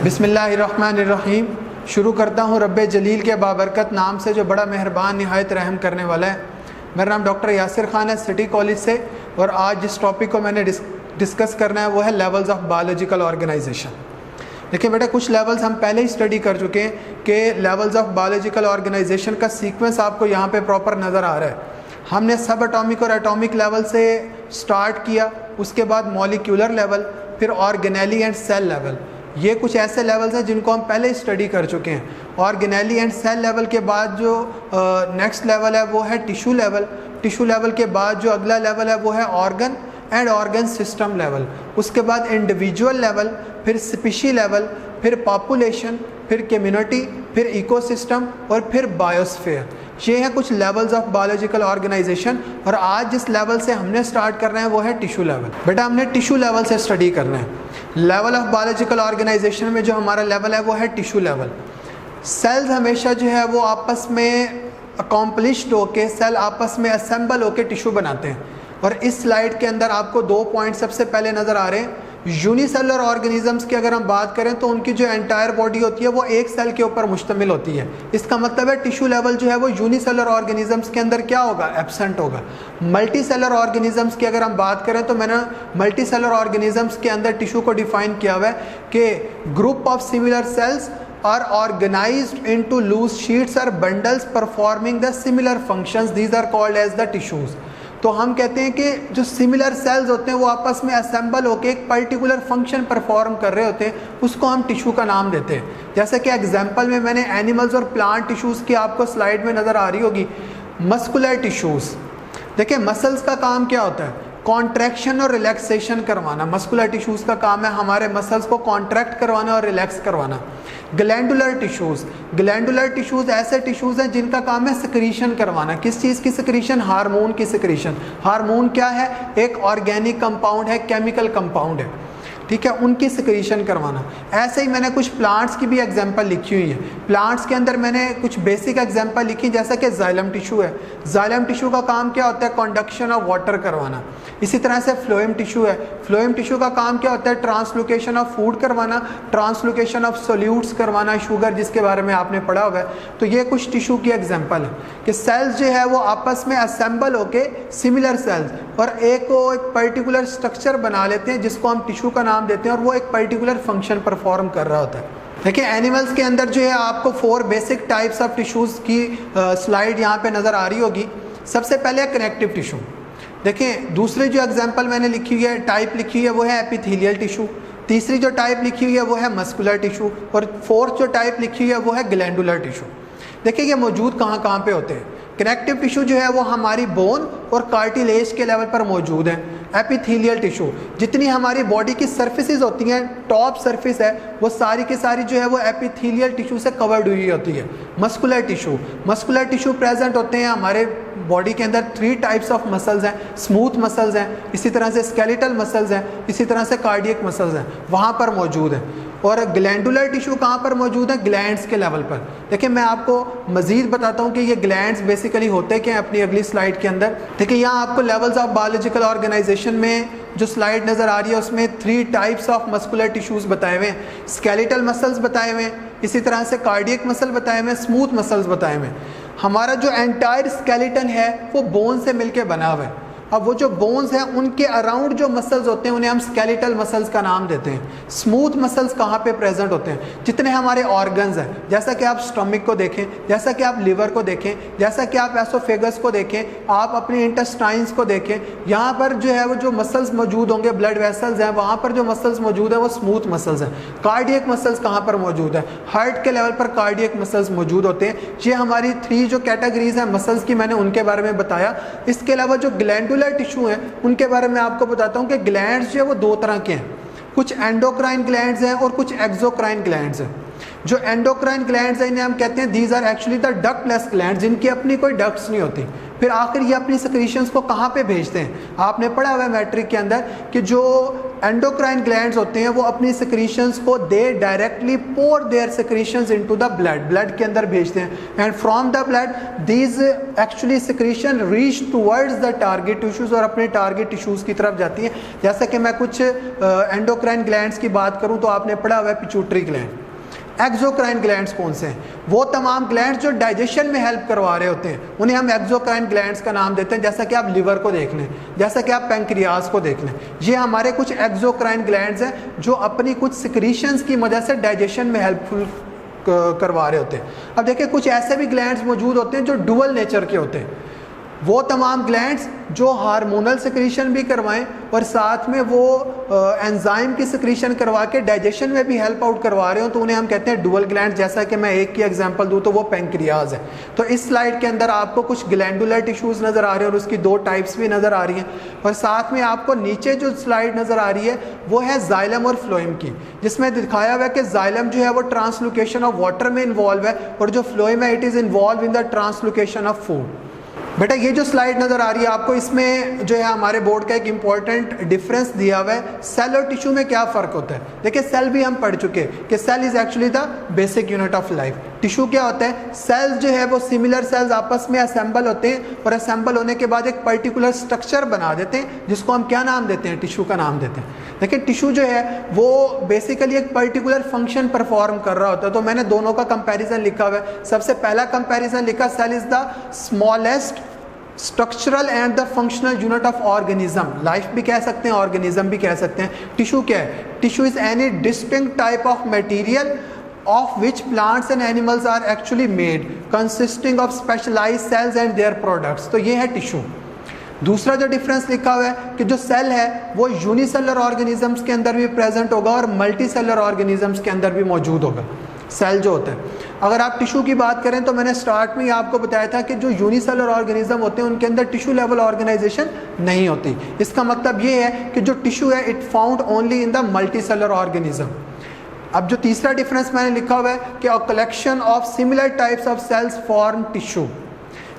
बिस्मिल्लाहिर्रहमानिर्रहीम। शुरू करता हूँ रब्बे जलील के बाबरकत नाम से जो बड़ा मेहरबान निहायत रहम करने वाला है। मेरा नाम डॉक्टर यासिर खान है सिटी कॉलेज से, और आज जिस टॉपिक को मैंने डिस्कस करना है वो है लेवल्स ऑफ बायोलॉजिकल ऑर्गेनाइजेशन। देखिए बेटा, कुछ लेवल्स हम पहले ही स्टडी कर चुके हैं कि लेवल्स ऑफ बायोलॉजिकल ऑर्गेनाइजेशन का सीक्वेंस आपको यहाँ पे प्रॉपर नज़र आ रहा है। हमने सब एटॉमिक और एटॉमिक लेवल से स्टार्ट किया, उसके बाद मॉलिक्यूलर लेवल, फिर ऑर्गेनेली एंड सेल लेवल। ये कुछ ऐसे लेवल्स हैं जिनको हम पहले ही स्टडी कर चुके हैं। ऑर्गेनेली एंड सेल लेवल के बाद जो नेक्स्ट लेवल है वो है टिश्यू लेवल। टिश्यू लेवल के बाद जो अगला लेवल है वो है organ and organ system level. उसके बाद इंडिविजुअल लेवल, फिर स्पीशी लेवल, फिर पॉपुलेशन, फिर कम्युनिटी, फिर इकोसिस्टम और फिर बायोस्फीयर। ये हैं कुछ लेवल्स ऑफ बायोलॉजिकल ऑर्गेनाइजेशन। और आज जिस लेवल से हमने स्टार्ट करना है वो है टिश्यू लेवल। बेटा, हमने टिश्यू लेवल से स्टडी करना है। लेवल ऑफ बायोलॉजिकल ऑर्गेनाइजेशन में जो हमारा लेवल है वो है टिश्यू लेवल। सेल्स हमेशा जो है वो आपस में अकॉम्प्लिश्ड होके, सेल आपस में असेंबल होके टिश्यू बनाते हैं। और इस स्लाइड के अंदर आपको दो पॉइंट सबसे पहले नज़र आ रहे हैं। यूनिसेलुलर ऑर्गेनिजम्स की अगर हम बात करें तो उनकी जो एंटायर बॉडी होती है वो एक सेल के ऊपर मुश्तमिल होती है। इसका मतलब है टिश्यू लेवल जो है वो यूनिसेलुलर ऑर्गेनिजम्स के अंदर क्या होगा, एब्सेंट होगा। मल्टी सेलुलर ऑर्गेनिजम्स की अगर हम बात करें तो मैंने मल्टी सेलुलर ऑर्गेनिजम्स के अंदर टिश्यू को डिफाइन किया हुआ है कि group of similar sales are organized into loose sheets or bundles performing the similar functions. These are called as the tissues. तो हम कहते हैं कि जो सिमिलर सेल्स होते हैं वो आपस में असेंबल होकर एक पर्टिकुलर फंक्शन परफॉर्म कर रहे होते हैं, उसको हम टिश्यू का नाम देते हैं। जैसे कि एग्जांपल में मैंने एनिमल्स और प्लांट टिश्यूज़ की आपको स्लाइड में नज़र आ रही होगी। मस्कुलर टिश्यूज़, देखिए मसल्स का काम क्या होता है, कॉन्ट्रैक्शन और रिलैक्सेशन करवाना। मस्कुलर टिश्यूज़ का काम है हमारे मसल्स को कॉन्ट्रैक्ट करवाना और रिलैक्स करवाना। ग्लैंडुलर टिश्यूज़, ग्लैंडुलर टिश्यूज़ ऐसे टिश्यूज़ हैं जिनका काम है सिक्रीशन करवाना। किस चीज़ की सिक्रीशन, हार्मोन की सिक्रीशन। हार्मोन क्या है, एक ऑर्गेनिक कंपाउंड है, केमिकल कंपाउंड है, ठीक है, उनकी सिक्रीशन करवाना। ऐसे ही मैंने कुछ प्लांट्स की भी एग्जांपल लिखी हुई है। प्लांट्स के अंदर मैंने कुछ बेसिक एग्जांपल लिखी, जैसा कि जाइलम टिश्यू है। जाइलम टिश्यू का काम क्या होता है, कंडक्शन ऑफ वाटर करवाना। इसी तरह से फ्लोएम टिश्यू है। फ्लोएम टिश्यू का काम क्या होता है, ट्रांसलोकेशन ऑफ फूड करवाना, ट्रांसलोकेशन ऑफ सोल्यूट्स करवाना, शुगर जिसके बारे में आपने पढ़ा हुआ है। तो ये कुछ टिश्यू की एग्जांपल है कि सेल्स जो है वो आपस में असेंबल होके सिमिलर सेल्स और एक पर्टिकुलर स्ट्रक्चर बना लेते हैं जिसको हम टिश्यू का नाम देते हैं, और वो एक पर्टिकुलर फंक्शन परफॉर्म कर रहा होता है। देखिए एनिमल्स के अंदर जो है आपको 4 बेसिक टाइप्स ऑफ टिश्यूज़ की स्लाइड यहाँ पे नज़र आ रही होगी। सबसे पहले कनेक्टिव टिश्यू। देखिए दूसरी जो एग्जांपल मैंने लिखी हुई है, टाइप लिखी हुई है, वो है एपिथेलियल टिश्यू। तीसरी जो टाइप लिखी हुई है वो है मस्कुलर टिश्यू, और फोर्थ जो टाइप लिखी हुई है वो है ग्लैंडुलर टिश्यू। देखिए ये मौजूद कहाँ कहाँ पे होते हैं। कनेक्टिव टिश्यू जो है वो हमारी बोन और कार्टिलेज के लेवल पर मौजूद है। एपिथेलियल टिश्यू, जितनी हमारी बॉडी की सर्फेसिस होती हैं, टॉप सर्फेस है, वो सारी की सारी जो है वो एपिथेलियल टिश्यू से कवर्ड हुई होती है। Muscular tissue, muscular tissue present होते हैं हमारे बॉडी के अंदर। 3 टाइप्स ऑफ मसल्स हैं, स्मूथ मसल्स हैं, इसी तरह से स्केलेटल मसल्स हैं, इसी तरह से कार्डियक मसल्स हैं, वहाँ पर मौजूद हैं। और ग्लैंडुलर टिश्यू कहाँ पर मौजूद है, ग्लैंड्स के लेवल पर। देखिए मैं आपको मज़ीद बताता हूँ कि ये ग्लैंड्स बेसिकली होते क्या हैं अपनी अगली स्लाइड के अंदर। देखिए यहाँ आपको लेवल्स ऑफ बायोलॉजिकल ऑर्गेनाइजेशन में जो स्लाइड नज़र आ रही है उसमें 3 टाइप्स ऑफ मस्कुलर टिश्यूज़ बताए हुए हैं। स्केलेटल मसल्स बताए हुए हैं, इसी तरह से कार्डियक मसल बताए हुए हैं, स्मूथ मसल्स बताए हुए हैं। हमारा जो एंटायर स्केलेटन है वो बोन से मिलके बना हुआ है। अब वो जो बोन्स हैं उनके अराउंड जो मसल्स होते हैं उन्हें हम स्केलेटल मसल्स का नाम देते हैं। स्मूथ मसल्स कहाँ पे प्रेजेंट होते हैं, जितने हमारे ऑर्गन्स हैं, जैसा कि आप स्टमक को देखें, जैसा कि आप लिवर को देखें, जैसा कि आप एसोफेगस को देखें, आप अपने इंटेस्टाइन्स को देखें, यहाँ पर जो है वो जो मसल्स मौजूद होंगे, ब्लड वेसल्स हैं, वहाँ पर जो मसल्स मौजूद हैं वो स्मूथ मसल्स हैं। कार्डियक मसल्स कहाँ पर मौजूद है, हार्ट के लेवल पर कार्डियक मसल्स मौजूद होते हैं। ये हमारी 3 जो कैटेगरीज हैं मसल्स की, मैंने उनके बारे में बताया। इसके अलावा जो ग्लैंडुलर टिश्यू हैं उनके बारे में आपको बताता हूं कि ग्लैंड्स जो है वो 2 तरह के हैं। कुछ एंडोक्राइन ग्लैंड्स हैं और कुछ एक्सोक्राइन ग्लैंड्स हैं। जो एंडोक्राइन ग्लैंड्स हैं इन्हें हम कहते हैं these are actually the ductless glands, जिनकी अपनी कोई डक्ट्स नहीं होती। फिर आखिर ये अपनी सिक्रीशंस को कहाँ पे भेजते हैं, आपने पढ़ा हुआ है मैट्रिक के अंदर कि जो एंडोक्राइन ग्लैंड्स होते हैं वो अपनी सिक्रीशंस को they directly pour their secretions into the blood के अंदर भेजते हैं, and from the blood these actually secretion reach towards the target tissues, और अपने टारगेट टिश्यूज की तरफ जाती हैं। जैसा कि मैं कुछ एंडोक्राइन ग्लैंड्स की बात करूं तो आपने पढ़ा हुआ है पिट्यूटरी ग्लैंड। एक्सोक्राइन ग्लैंड्स कौन से हैं? वो तमाम ग्लैंड्स जो डाइजेशन में हेल्प करवा रहे होते हैं उन्हें हम एक्सोक्राइन ग्लैंड्स का नाम देते हैं। जैसा कि आप लिवर को देख लें, जैसा कि आप पैंक्रियाज को देख लें, ये हमारे कुछ एक्सोक्राइन ग्लैंड्स हैं जो अपनी कुछ सिक्रीशंस की वजह से डाइजेशन में हेल्पफुल करवा रहे होते हैं। अब देखिए कुछ ऐसे भी ग्लैंड्स मौजूद होते हैं जो डुअल नेचर के होते हैं, वो तमाम ग्लैंड्स जो हार्मोनल सिक्रीशन भी करवाएं और साथ में वो एंजाइम की सिक्रीशन करवा के डाइजेशन में भी हेल्प आउट करवा रहे हो, तो उन्हें हम कहते हैं डुअल ग्लैंड। जैसा कि मैं एक की एग्जांपल दूं तो वो पैंक्रियाज है। तो इस स्लाइड के अंदर आपको कुछ ग्लैंडुलर टिश्यूज नज़र आ रहे हैं और उसकी दो टाइप्स भी नज़र आ रही हैं, और साथ में आपको नीचे जो स्लाइड नज़र आ रही है वो है जाइलम और फ्लोएम की, जिसमें दिखाया हुआ है कि जाइलम जो है वो ट्रांसलोकेशन ऑफ वाटर में इन्वॉल्व है और जो फ्लोएम है it is involve in the translocation of food. बेटा ये जो स्लाइड नज़र आ रही है आपको, इसमें जो है हमारे बोर्ड का एक इंपॉर्टेंट डिफरेंस दिया हुआ है सेल और टिश्यू में क्या फ़र्क होता है। देखिए सेल भी हम पढ़ चुके हैं कि cell is actually the basic unit of life. Tissue क्या होता है? सेल्स जो है वो सिमिलर सेल्स आपस में असेंबल होते हैं और असेंबल होने के बाद एक पर्टिकुलर स्ट्रक्चर बना देते हैं जिसको हम क्या नाम देते हैं? टिश्यू का नाम देते हैं। लेकिन टिश्यू जो है वो बेसिकली एक पर्टिकुलर फंक्शन परफॉर्म कर रहा होता है। तो मैंने दोनों का कंपैरिजन लिखा हुआ है। सबसे पहला कंपैरिजन लिखा, cell is the smallest structural and the functional unit of organism. Life भी कह सकते हैं, ऑर्गेनिज्म भी कह सकते हैं। टिश्यू क्या है? Tissue is any distinct type of material of which plants and animals are actually made, consisting of specialized cells and their products। तो ये है टिश्यू। दूसरा जो डिफरेंस लिखा हुआ है कि जो सेल है वो यूनिसेलुलर ऑर्गेनिजम्स के अंदर भी प्रेजेंट होगा और मल्टी सेलुलर ऑर्गेनिजम्स के अंदर भी मौजूद होगा सेल जो होता है। अगर आप टिश्यू की बात करें तो मैंने स्टार्ट में ही आपको बताया था कि जो यूनिसेलुलर ऑर्गेनिज्म होते हैं उनके अंदर टिश्यू लेवल ऑर्गेनाइजेशन नहीं होती। इसका मतलब ये है कि जो टिश्यू है it found only in the multi cellular organism. अब जो तीसरा डिफरेंस मैंने लिखा हुआ है कि a collection of similar types of cells form tissue,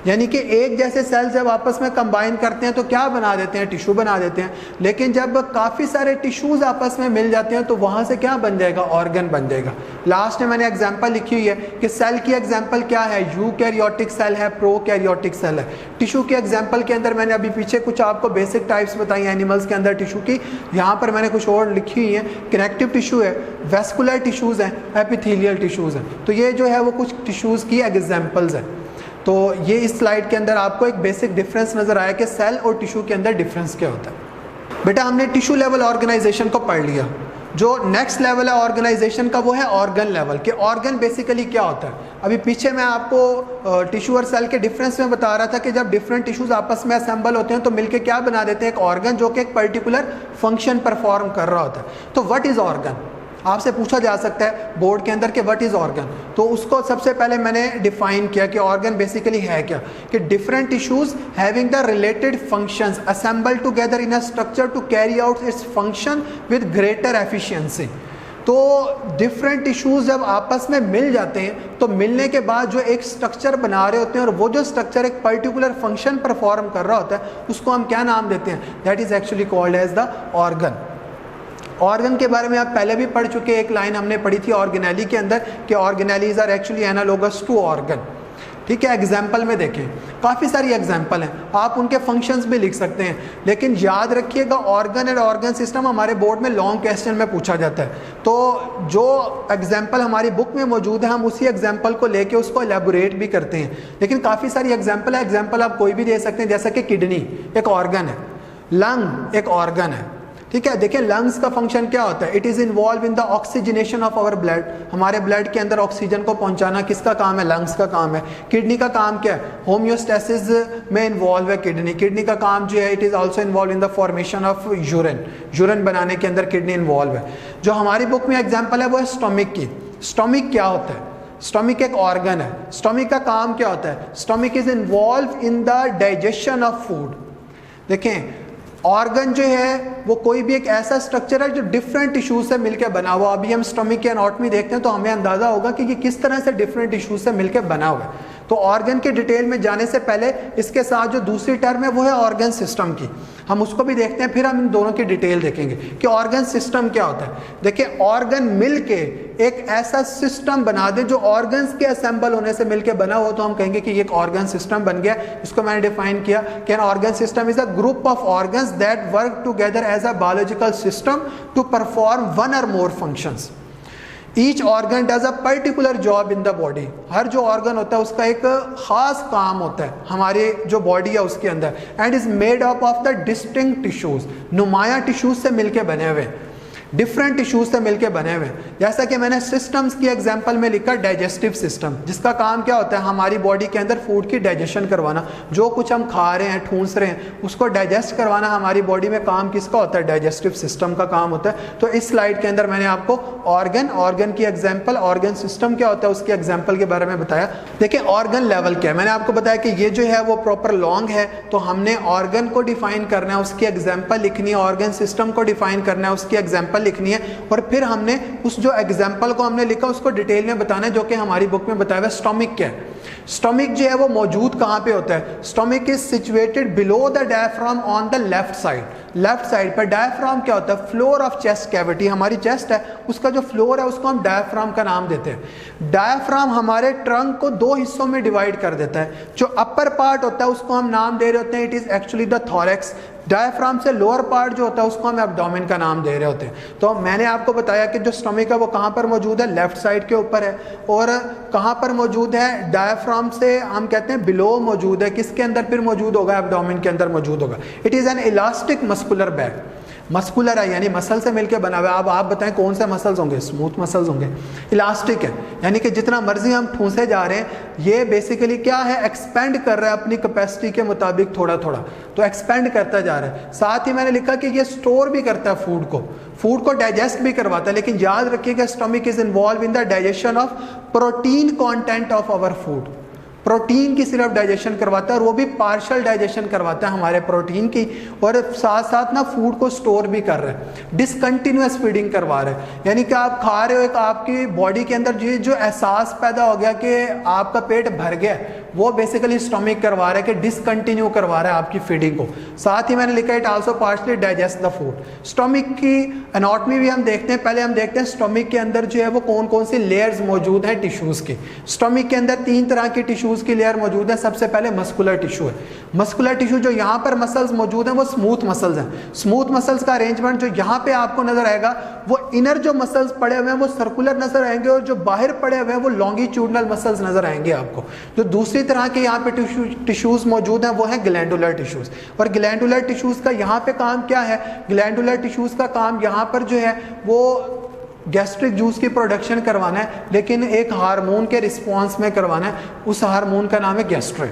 यानी कि एक जैसे सेल्स जब आपस में कंबाइन करते हैं तो क्या बना देते हैं? टिश्यू बना देते हैं। लेकिन जब काफ़ी सारे टिश्यूज़ आपस में मिल जाते हैं तो वहाँ से क्या बन जाएगा? ऑर्गन बन जाएगा। लास्ट में मैंने एग्जांपल लिखी हुई है कि सेल की एग्जांपल क्या है? यूकैरियोटिक सेल है, प्रोकैरियोटिक सेल है। टिश्यू के एग्जांपल के अंदर मैंने अभी पीछे कुछ आपको बेसिक टाइप्स बताई एनिमल्स के अंदर टिश्यू की, यहाँ पर मैंने कुछ और लिखी हुई है। कनेक्टिव टिश्यू है, वेस्कुलर टिश्यूज़ हैं, एपिथेलियल टिश्यूज़ हैं। तो ये जो है वो कुछ टिश्यूज़ की एग्जाम्पल्स हैं। तो ये इस स्लाइड के अंदर आपको एक बेसिक डिफरेंस नज़र आया कि सेल और टिश्यू के अंदर डिफरेंस क्या होता है। बेटा हमने टिश्यू लेवल ऑर्गेनाइजेशन को पढ़ लिया। जो नेक्स्ट लेवल है ऑर्गेनाइजेशन का वो है ऑर्गन लेवल, कि ऑर्गन बेसिकली क्या होता है। अभी पीछे मैं आपको टिश्यू और सेल के डिफरेंस में बता रहा था कि जब डिफरेंट टिश्यूज आपस में असेंबल होते हैं तो मिलके क्या बना देते हैं? एक ऑर्गन जो कि एक पर्टिकुलर फंक्शन परफॉर्म कर रहा होता है। तो व्हाट इज़ ऑर्गन? आपसे पूछा जा सकता है बोर्ड के अंदर कि व्हाट इज़ ऑर्गन। तो उसको सबसे पहले मैंने डिफाइन किया कि ऑर्गन बेसिकली है क्या, कि different tissues having the related functions assemble together in a structure to carry out its function with greater efficiency. तो डिफरेंट टिश्यूज जब आपस में मिल जाते हैं तो मिलने के बाद जो एक स्ट्रक्चर बना रहे होते हैं और वो जो स्ट्रक्चर एक पर्टिकुलर फंक्शन परफॉर्म कर रहा होता है उसको हम क्या नाम देते हैं? That is actually called as the organ. Organ के बारे में आप पहले भी पढ़ चुके, एक लाइन हमने पढ़ी थी ऑर्गेनेली के अंदर कि organelles are actually analogous to organ. ठीक है, एग्जाम्पल में देखें काफ़ी सारी एग्जाम्पल हैं, आप उनके फंक्शंस भी लिख सकते हैं। लेकिन याद रखिएगा ऑर्गन एंड ऑर्गन सिस्टम हमारे बोर्ड में लॉन्ग क्वेश्चन में पूछा जाता है। तो जो एग्जाम्पल हमारी बुक में मौजूद है हम उसी एग्जाम्पल को लेके उसको एलेबोरेट भी करते हैं। लेकिन काफ़ी सारी एग्जाम्पल है, एग्जाम्पल आप कोई भी दे सकते हैं, जैसा कि किडनी एक ऑर्गन है, लंग एक ऑर्गन है। ठीक है, देखिए लंग्स का फंक्शन क्या होता है? It is involve in the oxygenation of our blood. हमारे ब्लड के अंदर ऑक्सीजन को पहुंचाना किसका काम है? लंग्स का काम है। किडनी का काम क्या है? होम्योस्टेसिस में इन्वॉल्व है किडनी। किडनी का काम जो है it is also involve in the formation of urine. Urine बनाने के अंदर किडनी इन्वॉल्व है। जो हमारी बुक में एग्जाम्पल है वो है स्टोमिक की। स्टोमिक क्या होता है? स्टोमिक एक ऑर्गन है। स्टोमिक का काम क्या होता है? Stomach is involve in the digestion of food. देखें ऑर्गन जो है वो कोई भी एक ऐसा स्ट्रक्चर है जो डिफरेंट टिश्यूज से मिलकर बना हुआ। अभी हम स्टोमिक की एनाटॉमी देखते हैं तो हमें अंदाजा होगा कि ये किस तरह से डिफरेंट टिश्यूज से मिलकर बना हुआ है। तो ऑर्गन के डिटेल में जाने से पहले इसके साथ जो दूसरी टर्म है वो है ऑर्गन सिस्टम की। हम उसको भी देखते हैं, फिर हम इन दोनों की डिटेल देखेंगे कि ऑर्गन सिस्टम क्या होता है। देखिए, ऑर्गन मिलके एक ऐसा सिस्टम बना दे जो ऑर्गन्स के असेंबल होने से मिलके बना हो, तो हम कहेंगे कि ये एक ऑर्गन सिस्टम बन गया। इसको मैंने डिफाइन किया कि an organ system is a group of organs that work together as a biological system to perform one और more functions. Each organ does a particular job in the body. हर जो organ होता है उसका एक खास काम होता है हमारे जो बॉडी है उसके अंदर, and is made up of the distinct tissues, नुमाया टिश्यूज से मिलके बने हुए, डिफरेंट टिश्यूज से मिलके बने हुए। जैसा कि मैंने सिस्टम्स की एग्जांपल में लिखा, डाइजेस्टिव सिस्टम, जिसका काम क्या होता है, हमारी बॉडी के अंदर फूड की डाइजेशन करवाना। जो कुछ हम खा रहे हैं, ठूंस रहे हैं, उसको डाइजेस्ट करवाना हमारी बॉडी में काम किसका होता है, डाइजेस्टिव सिस्टम का काम होता है। तो इस स्लाइड के अंदर मैंने आपको ऑर्गन की एग्जाम्पल, ऑर्गन सिस्टम क्या होता है उसकी एग्जाम्पल के बारे में बताया। देखिए, ऑर्गन लेवल क्या है, मैंने आपको बताया कि ये जो है वो प्रॉपर लॉन्ग है, तो हमने ऑर्गन को डिफाइन करना है, उसकी एग्जाम्पल लिखनी है, ऑर्गन सिस्टम को डिफाइन करना है, उसकी एग्जाम्पल लिखनी है, और फिर हमने उस जो एग्जांपल को हमने लिखा उसको डिटेल में बताना है, जो कि हमारी बुक में बताया हुआ स्टोमिक क्या है। स्टोमिक जो है वो मौजूद कहाँ पे होता है, stomach is situated below the diaphragm on the left side. Left side पर डायफ्राम क्या होता है, फ्लोर ऑफ चेस्ट कैविटी, हमारी चेस्ट है उसका जो फ्लोर है उसको हम डायफ्राम का नाम देते हैं। डायफ्राम हमारे ट्रंक को दो हिस्सों में डिवाइड कर देता है। जो अपर पार्ट होता है उसको हम नाम दे रहे होते हैं, it is actually the thorax. Diaphragm से लोअर पार्ट जो होता है उसको हम एब्डोमेन का नाम दे रहे होते हैं। तो मैंने आपको बताया कि जो स्टोमिक है वो कहाँ पर मौजूद है, लेफ्ट साइड के ऊपर है, और कहाँ पर मौजूद है, डायफ्राम से हम कहते हैं बिलो मौजूद है। किसके अंदर फिर मौजूद होगा, एब्डोमेन के अंदर मौजूद होगा। It is an elastic muscular bag, muscular है यानी मसल से मिलकर बना हुआ है। अब आप बताएं कौन से मसल्स होंगे, स्मूथ मसल्स होंगे, इलास्टिक है यानी कि जितना मर्जी हम ठूंसे जा रहे हैं, ये बेसिकली क्या है, एक्सपेंड कर रहा है अपनी कैपेसिटी के मुताबिक थोड़ा थोड़ा, तो एक्सपेंड करता जा रहा है। साथ ही मैंने लिखा कि ये स्टोर भी करता है फूड को डाइजेस्ट भी करवाता है। लेकिन याद रखिएगा, stomach is involve in the digestion of protein content of our food. Protein की सिर्फ डाइजेशन करवाता है, और वो भी पार्शियल डाइजेशन करवाता है हमारे प्रोटीन की, और साथ साथ ना फूड को स्टोर भी कर रहा है, डिसकंटिन्यूअस फीडिंग करवा रहा है। यानी कि आप खा रहे हो, एक आपकी बॉडी के अंदर जो एहसास पैदा हो गया कि आपका पेट भर गया, वो बेसिकली स्टोमिक करवा रहा है कि डिसकंटिन्यू करवा रहा है आपकी फीडिंग को। साथ ही मैंने लिखा it also partially digest the food. Stomach की एनाटॉमी भी हम देखते हैं। पहले हम देखते हैं स्टोमिक के अंदर जो है वो कौन कौन सी लेयर्स मौजूद हैं टिश्यूज़ की। स्टोमिक के अंदर 3 तरह की टिश्यूज़ की लेयर मौजूद है। सबसे पहले मस्कुलर टिश्यू है। मस्कुलर टिश्यू जो यहाँ पर मसल्स मौजूद हैं वो स्मूथ मसल्स हैं। स्मूथ मसल्स का अरेंजमेंट जो यहाँ पे आपको नजर आएगा, वो इनर जो मसल्स पड़े हुए हैं वो सर्कुलर नजर आएंगे, और जो बाहर पड़े हुए हैं वो लॉन्गिट्यूडनल मसल्स नजर आएंगे आपको। जो दूसरी तरह के यहाँ पे टिश्यूज मौजूद हैं वो है ग्लैंडुलर टिश्यूज। और ग्लैंडुलर टिश्यूज का यहाँ पे काम क्या है, ग्लैंडुलर टिश्यूज का काम यहाँ पर जो है वो गैस्ट्रिक जूस की प्रोडक्शन करवाना है, लेकिन एक हार्मोन के रिस्पॉन्स में करवाना है। उस हार्मोन का नाम है गैस्ट्रिन।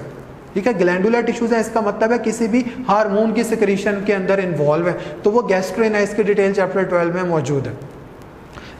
ठीक है, ग्लैंडुलर टिश्यूज है, इसका मतलब है किसी भी हार्मोन की सिक्रीशन के अंदर इन्वॉल्व है, तो वो गैस्ट्रिन है। इसकी डिटेल चैप्टर 12 में मौजूद है।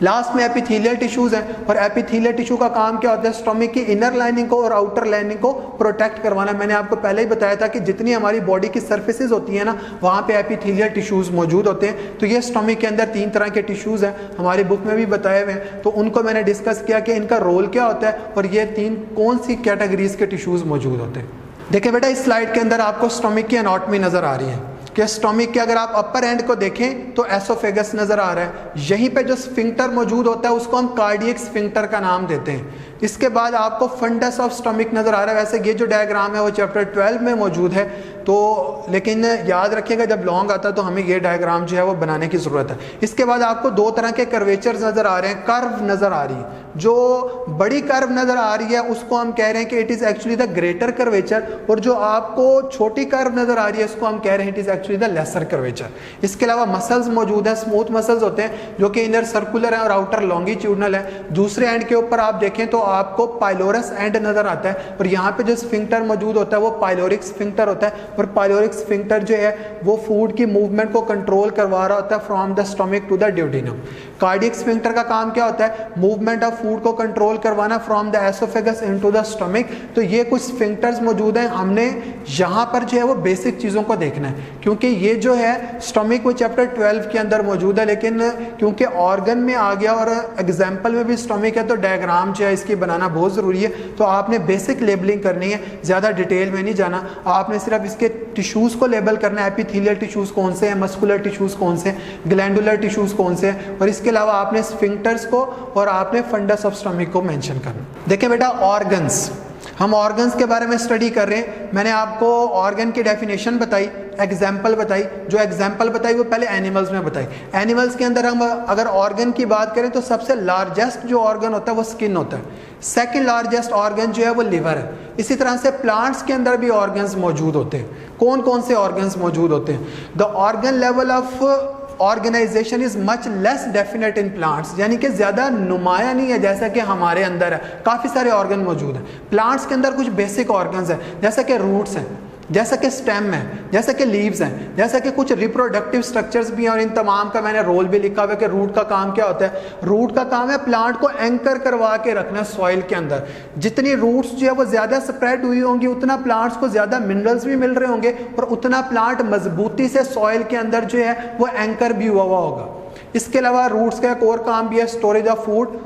लास्ट में एपिथेलियल टिश्यूज हैं, और एपिथेलियल टिश्यू का काम क्या होता है, स्टोमिक की इनर लाइनिंग को और आउटर लाइनिंग को प्रोटेक्ट करवाना। मैंने आपको पहले ही बताया था कि जितनी हमारी बॉडी की सर्फेसिस होती है ना, वहाँ पे एपिथेलियल टिश्यूज मौजूद होते हैं। तो ये स्टोमिक के अंदर 3 तरह के टिश्यूज हैं, हमारी बुक में भी बताए हुए हैं, तो उनको मैंने डिस्कस किया कि इनका रोल क्या होता है और ये 3 कौन सी कैटेगरीज के टिश्यूज मौजूद होते हैं। देखिए बेटा, इस स्लाइड के अंदर आपको स्टोमिक की एनाटॉमी नजर आ रही है कि स्टोमिक के अगर आप अपर एंड को देखें तो एसोफेगस नजर आ रहा है। यहीं पे जो स्फिंक्टर मौजूद होता है उसको हम कार्डियक स्फिंक्टर का नाम देते हैं। इसके बाद आपको फंडस ऑफ स्टोमिक नजर आ रहा है। वैसे ये जो डायग्राम है वो चैप्टर 12 में मौजूद है, तो लेकिन याद रखिएगा जब लॉन्ग आता है तो हमें ये डायग्राम जो है वो बनाने की ज़रूरत है। इसके बाद आपको 2 तरह के कर्वेचर्स नज़र आ रहे हैं, कर्व नज़र आ रही है। जो बड़ी कर्व नज़र आ रही है उसको हम कह रहे हैं कि it is actually the greater curvature, और जो आपको छोटी कर्व नज़र आ रही है उसको हम कह रहे हैं it is actually the lesser curvature. इसके अलावा मसल्स मौजूद हैं, स्मूथ मसल्स होते हैं जो कि इनर सर्कुलर है और आउटर लॉन्गिट्यूडनल है। दूसरे एंड के ऊपर आप देखें तो आपको पाइलोरस एंड नज़र आता है, और यहाँ पे जो स्फिंक्टर मौजूद होता है वो पाइलोरिक स्फिंक्टर होता है। और पाइलोरिक स्फिंक्टर जो है वो फूड की मूवमेंट को कंट्रोल करवा रहा होता है from the stomach to the duodenum. Cardiac sphincter का काम क्या होता है? मूवमेंट ऑफ फूड को कंट्रोल करवाना from the oesophagus into the stomach. तो ये कुछ स्फिंक्टर्स मौजूद हैं, हमने यहाँ पर जो है वो बेसिक चीज़ों को देखना है, क्योंकि ये जो है स्टमक वो चैप्टर 12 के अंदर मौजूद है, लेकिन क्योंकि ऑर्गन में आ गया और एग्जाम्पल में भी स्टमक है तो डायग्राम जो है इसकी बनाना बहुत ज़रूरी है। तो आपने बेसिक लेबलिंग करनी है, ज़्यादा डिटेल में नहीं जाना, आपने सिर्फ इसके टिश्यूज़ को लेबल करना है, एपिथेलियल टिश्यूज़ कौन से हैं, मस्कुलर टिश्यूज़ कौन से हैं, ग्लैंडुलर टिश्यूज़ कौन से हैं, और इसके अलावा आपने स्फिंक्टर्स को और आपने फंडस ऑफ स्टमक को मेंशन करना। देखिए बेटा, ऑर्गन्स, हम ऑर्गन्स के बारे में स्टडी कर रहे हैं। मैंने आपको ऑर्गन की डेफिनेशन बताई, एग्जाम्पल बताई, जो एग्जाम्पल बताई वो पहले एनिमल्स में बताई। एनिमल्स के अंदर हम अगर ऑर्गन की बात करें तो सबसे लार्जेस्ट जो ऑर्गन होता है वो स्किन होता है, सेकंड लार्जेस्ट ऑर्गन जो है वो लिवर है। इसी तरह से प्लांट्स के अंदर भी ऑर्गन्स मौजूद होते हैं। कौन कौन से ऑर्गन्स मौजूद होते हैं? The organ level of organisation is much less definite in plants, यानी कि ज़्यादा नुमाया नहीं है जैसा कि हमारे अंदर है। काफ़ी सारे ऑर्गन मौजूद हैं प्लांट्स के अंदर। कुछ बेसिक ऑर्गन्स हैं जैसा कि रूट्स हैं, जैसा कि स्टेम है, जैसा कि लीव्स हैं, जैसा कि कुछ रिप्रोडक्टिव स्ट्रक्चर्स भी हैं, और इन तमाम का मैंने रोल भी लिखा हुआ है कि रूट का काम क्या होता है। रूट का काम है प्लांट को एंकर करवा के रखना सॉइल के अंदर। जितनी रूट्स जो है वो ज़्यादा स्प्रेड हुई होंगी उतना प्लांट्स को ज़्यादा मिनरल्स भी मिल रहे होंगे और उतना प्लांट मजबूती से सॉइल के अंदर जो है वो एंकर भी हुआ होगा। इसके अलावा रूट्स का एक और काम भी है, स्टोरेज ऑफ फूड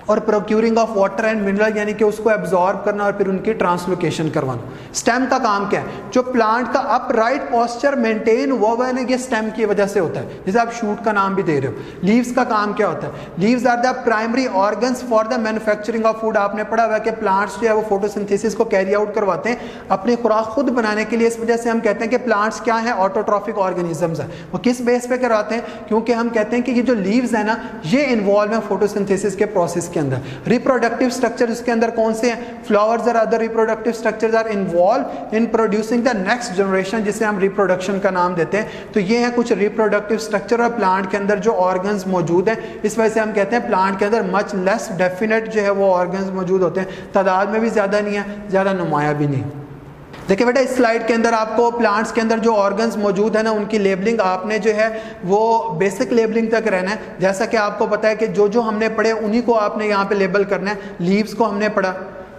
और procuring of water and mineral, यानी कि उसको एब्जॉर्ब करना और फिर उनकी ट्रांसलोकेशन करवाना। स्टेम का काम क्या है? जो प्लांट का अपराइट पोस्चर मेंटेन हुआ है ना, ये स्टेम की वजह से होता है। जैसे आप शूट का नाम भी दे रहे हो। लीव्स का काम क्या होता है? Leaves are the primary organs for the manufacturing of food. आपने पढ़ा हुआ है कि प्लांट्स जो है वो फोटोसिंथेसिस को कैरी आउट करवाते हैं अपनी खुराक खुद बनाने के लिए। इस वजह से हम कहते हैं कि प्लांट्स क्या है? ऑटोट्रॉफिक ऑर्गेनिजम्स है। वो किस बेस पे करवाते हैं? क्योंकि हम कहते हैं कि ये जो लीव्स है ना, ये इन्वॉल्व है फोटोसिंथेसिस के प्रोसेस के अंदर। रिप्रोडक्टिव स्ट्रक्चर इसके अंदर कौन से हैं? फ्लावर्स और other reproductive structures are involve in producing the next generation, जिसे हम रिप्रोडक्शन का नाम देते हैं। तो ये है कुछ रिप्रोडक्टिव स्ट्रक्चर और प्लांट के अंदर जो ऑर्गन्स मौजूद हैं। इस वजह से हम कहते हैं प्लांट के अंदर मच लेस डेफिनेट जो है वो ऑर्गन्स मौजूद होते हैं। तादाद में भी ज़्यादा नहीं है, ज़्यादा नुमाया भी नहीं। देखिए बेटा, इस स्लाइड के अंदर आपको प्लांट्स के अंदर जो ऑर्गन्स मौजूद है ना, उनकी लेबलिंग आपने जो है वो बेसिक लेबलिंग तक रहना है। जैसा कि आपको पता है कि जो जो हमने पढ़े उन्हीं को आपने यहाँ पे लेबल करना है। लीव्स को हमने पढ़ा,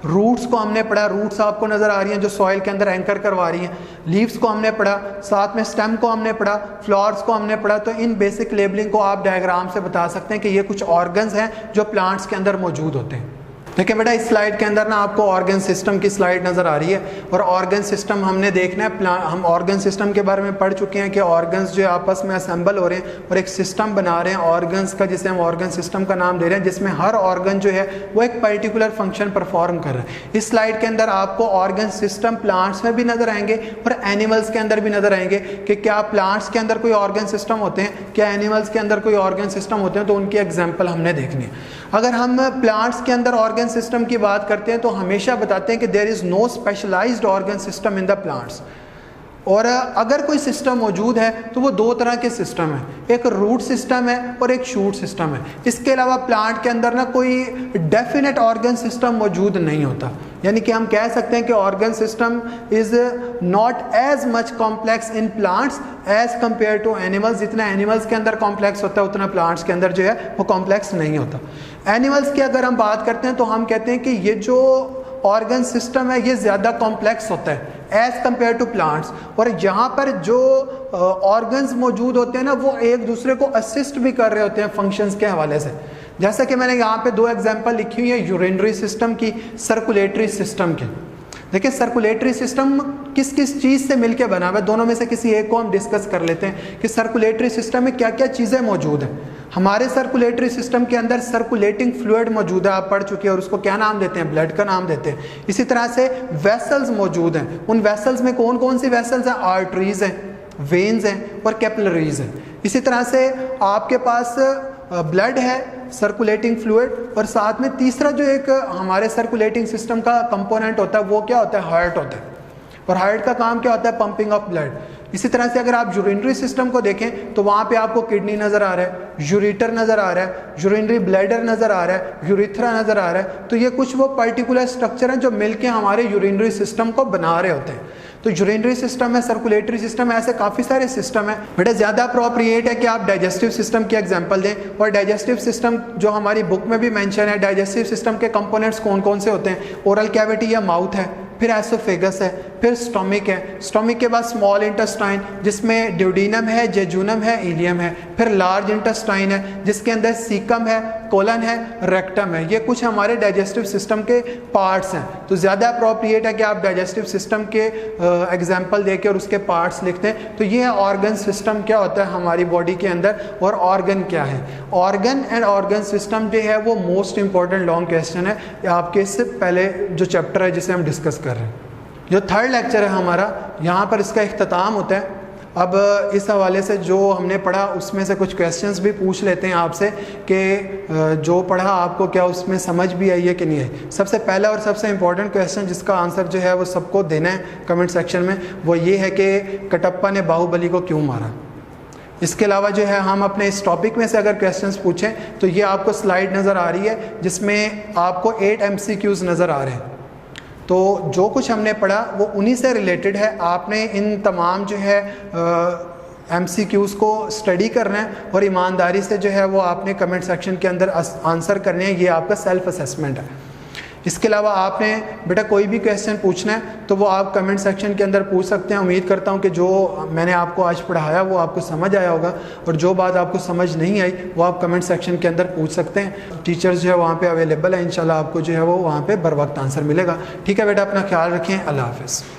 रूट्स को हमने पढ़ा, रूट्स आपको नजर आ रही हैं जो सॉइल के अंदर एंकर करवा रही हैं। लीव्स को हमने पढ़ा, साथ में स्टेम को हमने पढ़ा, फ्लावर्स को हमने पढ़ा। तो इन बेसिक लेबलिंग को आप डायग्राम से बता सकते हैं कि ये कुछ ऑर्गन्स हैं जो प्लांट्स के अंदर मौजूद होते हैं। देखिए बेटा, इस स्लाइड के अंदर ना आपको ऑर्गन सिस्टम की स्लाइड नज़र आ रही है, और ऑर्गन सिस्टम हमने देखना है। हम ऑर्गन सिस्टम के बारे में पढ़ चुके हैं कि ऑर्गन्स जो आपस में असेंबल हो रहे हैं और एक सिस्टम बना रहे हैं ऑर्गन्स का, जिसे हम ऑर्गन सिस्टम का नाम दे रहे हैं, जिसमें हर ऑर्गन जो है वो एक पर्टिकुलर फंक्शन परफॉर्म कर रहा है। इस स्लाइड के अंदर आपको ऑर्गन सिस्टम प्लांट्स में भी नजर आएंगे और एनिमल्स के अंदर भी नजर आएंगे कि क्या प्लांट्स के अंदर कोई ऑर्गन सिस्टम होते हैं, क्या एनिमल्स के अंदर कोई ऑर्गन सिस्टम होते हैं। तो उनकी एग्जाम्पल हमने देखनी है। अगर हम प्लांट्स के अंदर ऑर्गन सिस्टम की बात करते हैं तो हमेशा बताते हैं कि there is no specialised organ system in the plants. और अगर कोई सिस्टम मौजूद है तो वो दो तरह के सिस्टम है, एक रूट सिस्टम है और एक शूट सिस्टम है। इसके अलावा प्लांट के अंदर ना कोई डेफिनेट ऑर्गन सिस्टम मौजूद नहीं होता। यानी कि हम कह सकते हैं कि organ system is not as much complex in plants as compare to animals. जितना एनिमल्स के अंदर कॉम्प्लेक्स होता है उतना प्लांट्स के अंदर जो है वो कॉम्प्लेक्स नहीं होता। एनिमल्स की अगर हम बात करते हैं तो हम कहते हैं कि ये जो ऑर्गन सिस्टम है ये ज़्यादा कॉम्प्लेक्स होता है एज कंपेयर टू प्लांट्स। और यहाँ पर जो ऑर्गन्स मौजूद होते हैं ना, वो एक दूसरे को असिस्ट भी कर रहे होते हैं फंक्शंस के हवाले से। जैसा कि मैंने यहाँ पे दो एग्जांपल लिखी हुई है, यूरिनरी सिस्टम की, सर्कुलेटरी सिस्टम की। देखिए, सर्कुलेटरी सिस्टम किस किस चीज़ से मिलकर बना हुआ है, दोनों में से किसी एक को हम डिस्कस कर लेते हैं कि सर्कुलेटरी सिस्टम में क्या क्या चीज़ें मौजूद हैं। हमारे सर्कुलेटरी सिस्टम के अंदर सर्कुलेटिंग फ्लूइड मौजूद है, आप पढ़ चुके हैं, और उसको क्या नाम देते हैं? ब्लड का नाम देते हैं। इसी तरह से वेसल्स मौजूद हैं। उन वेसल्स में कौन कौन सी वेसल्स हैं? आर्टरीज हैं, वेन्स हैं और कैपिलरीज हैं। इसी तरह से आपके पास ब्लड है, सर्कुलेटिंग फ्लूइड, और साथ में तीसरा जो एक हमारे सर्कुलेटिंग सिस्टम का कंपोनेंट होता है वो क्या होता है? हार्ट होता है। और हार्ट का काम क्या होता है? Pumping of blood. इसी तरह से अगर आप यूरिनरी सिस्टम को देखें तो वहाँ पे आपको किडनी नज़र आ रहा है, यूरेटर नज़र आ रहा है, यूरिनरी ब्लैडर नज़र आ रहा है, यूरिथ्रा नज़र आ रहा है। तो ये कुछ वो पर्टिकुलर स्ट्रक्चर हैं जो मिलके हमारे यूरिनरी सिस्टम को बना रहे होते हैं। तो यूरिनरी सिस्टम है, सर्कुलेटरी सिस्टम है, ऐसे काफ़ी सारे सिस्टम है। बेटा ज़्यादा अप्रोप्रिएट है कि आप डाइजेस्टिव सिस्टम की एग्जांपल दें। और डाइजेस्टिव सिस्टम जो हमारी बुक में भी मेंशन है, डाइजेस्टिव सिस्टम के कंपोनेंट्स कौन कौन से होते हैं? ओरल कैविटी या माउथ है, फिर एसोफेगस है, फिर स्टोमिक है, स्टोमिक के बाद स्मॉल इंटेस्टाइन जिसमें ड्यूडीनम है, जेजूनम है, इलियम है, फिर लार्ज इंटेस्टाइन है जिसके अंदर सीकम है, कोलन है, रेक्टम है। ये कुछ हमारे डाइजेस्टिव सिस्टम के पार्ट्स हैं। तो ज़्यादा अप्रोप्रिएट है कि आप डाइजेस्टिव सिस्टम के एग्जाम्पल देके और उसके पार्ट्स लिखते हैं। तो ये है ऑर्गन सिस्टम क्या होता है हमारी बॉडी के अंदर और ऑर्गन क्या है। ऑर्गन एंड ऑर्गन सिस्टम जो है वो मोस्ट इंपॉर्टेंट लॉन्ग क्वेश्चन है आपके इससे पहले जो चैप्टर है जिसे हम डिस्कस कर रहे हैं। जो थर्ड लेक्चर है हमारा, यहाँ पर इसका इख्तिताम होता है। अब इस हवाले से जो हमने पढ़ा उसमें से कुछ क्वेश्चंस भी पूछ लेते हैं आपसे कि जो पढ़ा आपको क्या उसमें समझ भी आई है कि नहीं है। सबसे पहला और सबसे इम्पोर्टेंट क्वेश्चन जिसका आंसर जो है वो सबको देना है कमेंट सेक्शन में, वो ये है कि कटप्पा ने बाहुबली को क्यों मारा। इसके अलावा जो है हम अपने इस टॉपिक में से अगर क्वेश्चंस पूछें तो ये आपको स्लाइड नज़र आ रही है जिसमें आपको 8 MCQs नज़र आ रहे हैं। तो जो कुछ हमने पढ़ा वो उन्हीं से रिलेटेड है। आपने इन तमाम जो है MCQs को स्टडी करना है और ईमानदारी से जो है वो आपने कमेंट सेक्शन के अंदर आंसर करने हैं। ये आपका सेल्फ असेसमेंट है। इसके अलावा आपने बेटा कोई भी क्वेश्चन पूछना है तो वो आप कमेंट सेक्शन के अंदर पूछ सकते हैं। उम्मीद करता हूँ कि जो मैंने आपको आज पढ़ाया वो आपको समझ आया होगा और जो बात आपको समझ नहीं आई वो आप कमेंट सेक्शन के अंदर पूछ सकते हैं। टीचर्स जो है वहाँ पे अवेलेबल है, इंशाल्लाह आपको जो है वो वहाँ पे बर वक्त आंसर मिलेगा। ठीक है बेटा, अपना ख्याल रखें। अल्लाह हाफ़िज़।